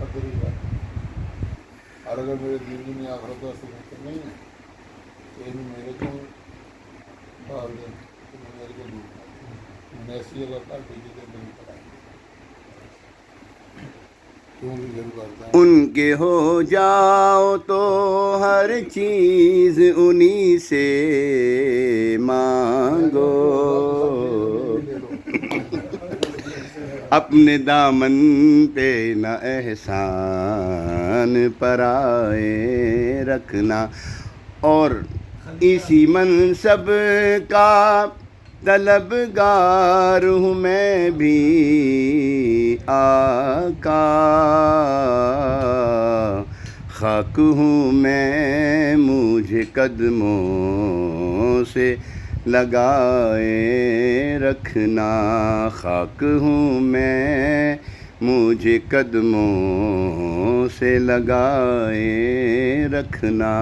مقدر ہی بات ہے. اور اگر میرے دین دنیا آخرت واسطے بہتر نہیں ہے تو یہ میرے کو ڈال دیں تو میں میرے کو دوں میں ایسی جگہ پر بھیجی دے میری پڑھائی کیوں بھی ضرور کرتا ہوں. ان کے ہو جاؤ تو ہر چیز انہی سے مانگو، اپنے دامن پہ نہ احسان پرائے رکھنا، اور اسی منصب کا طلبگار ہوں میں بھی آقا، خاک ہوں میں مجھے قدموں سے لگائے رکھنا، خاک ہوں میں مجھے قدموں سے لگائے رکھنا.